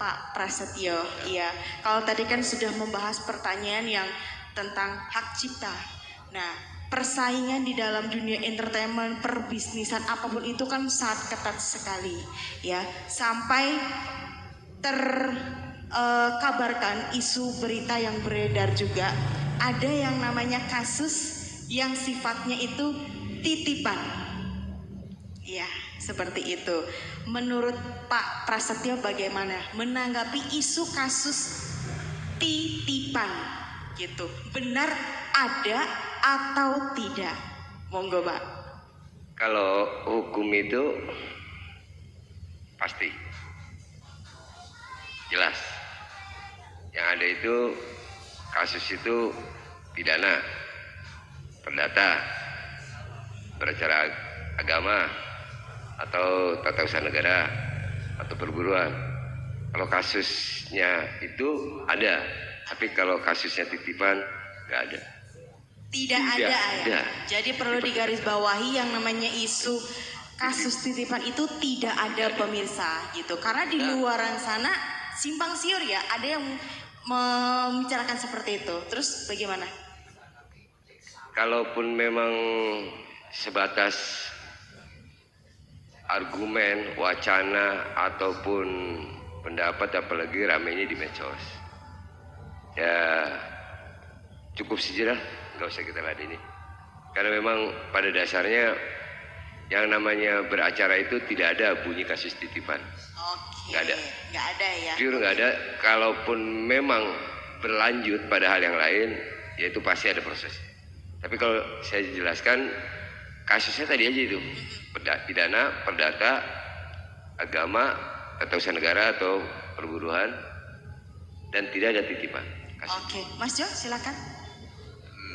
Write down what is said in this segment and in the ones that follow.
Pak Prasetyo. Iya, kalau tadi kan sudah membahas pertanyaan yang tentang hak cipta. Nah, persaingan di dalam dunia entertainment, perbisnisan apapun itu kan sangat ketat sekali, ya. Sampai terkabarkan isu berita yang beredar juga ada yang namanya kasus yang sifatnya itu titipan. Ya, seperti itu. Menurut Pak Prasetyo bagaimana menanggapi isu kasus titipan gitu? Benar ada atau tidak? Monggo, Pak. Kalau hukum itu pasti jelas. Yang ada itu kasus itu pidana, perdata, beracara agama, atau tata usaha negara, atau perguruan. Kalau kasusnya itu ada, tapi kalau kasusnya titipan nggak ada. Tidak ada ya. Jadi perlu digarisbawahi yang namanya isu kasus titipan itu tidak ada pemirsa gitu. Karena di luaran sana simpang siur ya, ada yang membicarakan seperti itu. Terus bagaimana? Kalaupun memang sebatas argumen, wacana, ataupun pendapat, apalagi ramainya di medsos, ya cukup saja, nggak usah kita ladeni. Karena memang pada dasarnya yang namanya beracara itu tidak ada bunyi kasus titipan. Oke. Nggak ada. Nggak ada ya. Pure nggak ada. Kalaupun memang berlanjut pada hal yang lain, ya itu pasti ada proses. Tapi kalau saya jelaskan kasusnya tadi aja itu pidana, perdata, agama, tata usaha negara atau perguruan, dan tidak ada titipan. Oke, Mas Jo silakan.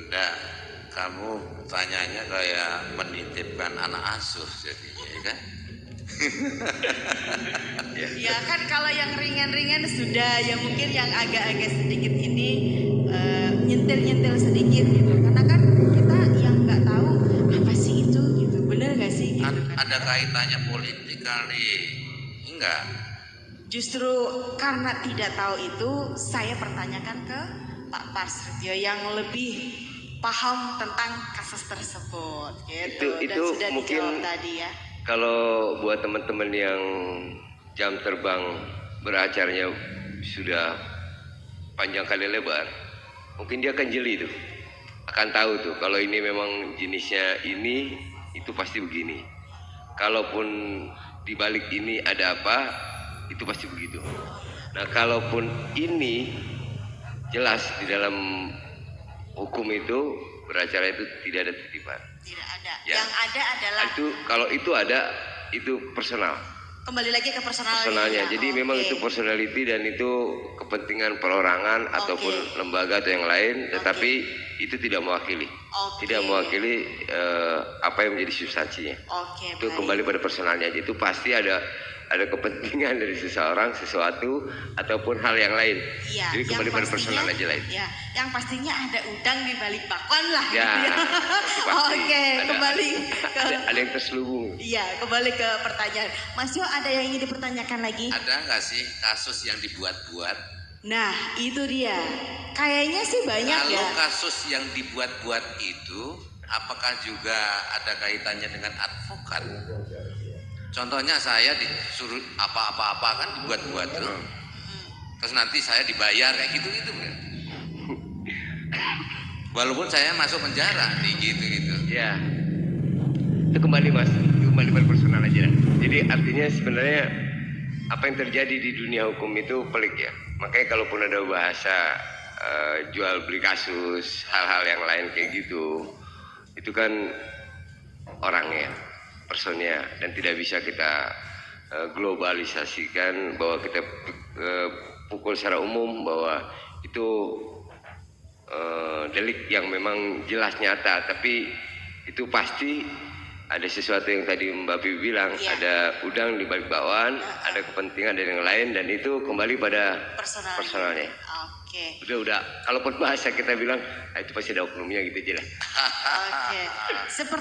Enggak, kamu tanyanya kayak menitipkan anak asuh jadinya, ya kan? Ya kan kalau yang ringan-ringan sudah, yang mungkin yang agak-agak sedikit ini nyentil-nyentil sedikit gitu. Karena kan kita yang nggak tahu apa sih itu gitu, bener nggak sih? Gitu, Ada kaitannya politik kali? Enggak. Justru karena tidak tahu itu, saya pertanyakan ke Pak Prasetyo yang lebih paham tentang kasus tersebut gitu. Dan Itu sudah mungkin dijawab tadi ya. Kalau buat teman-teman yang jam terbang beracaranya sudah panjang kali lebar, mungkin dia akan jeli tuh, akan tahu tuh kalau ini memang jenisnya ini, itu pasti begini. Kalaupun dibalik ini ada apa, itu pasti begitu. Nah, kalaupun ini jelas di dalam hukum itu beracara itu tidak ada titipan. Tidak ada. Ya. Yang ada adalah Itu kalau itu ada, itu personal. kembali lagi ke Personalnya. Jadi memang itu personality dan itu kepentingan perorangan ataupun lembaga atau yang lain, tetapi itu tidak mewakili. Tidak mewakili apa yang menjadi substansinya. Itu kembali pada personalnya. Itu pasti ada kepentingan dari seseorang, sesuatu ataupun hal yang lain. Iya, jadi kembali pada personal aja lain. Ya, yang pastinya ada udang di balik bakwan lah. Ya, gitu ya. pasti. Kembali ke ada yang terselubung. Iya, kembali ke pertanyaan. Mas Jo, ada yang ingin dipertanyakan lagi? Ada nggak sih kasus yang dibuat-buat? Nah, itu dia. Kayaknya sih banyak Kalau ya. kasus yang dibuat-buat itu, apakah juga ada kaitannya dengan advokat? Contohnya saya disuruh apa-apa kan dibuat-buat tuh. Terus nanti saya dibayar kayak gitu-gitu kan. Walaupun saya masuk penjara di gitu-gitu. Ya. Itu kembali Mas, itu kembali pada personal aja. Jadi artinya sebenarnya apa yang terjadi di dunia hukum itu pelik ya. Makanya kalaupun ada bahasa jual beli kasus, hal-hal yang lain kayak gitu, itu kan orangnya, personnya, dan tidak bisa kita globalisasikan bahwa kita pukul secara umum bahwa itu delik yang memang jelas nyata, tapi itu pasti ada sesuatu yang tadi Mbak Bibi bilang, ada udang di balik bakwan, ada kepentingan dari yang lain, dan itu kembali pada personalnya. Oke. Udah, kalaupun bahasa kita bilang, itu pasti ada oknumnya gitu aja lah. Oke. Seperti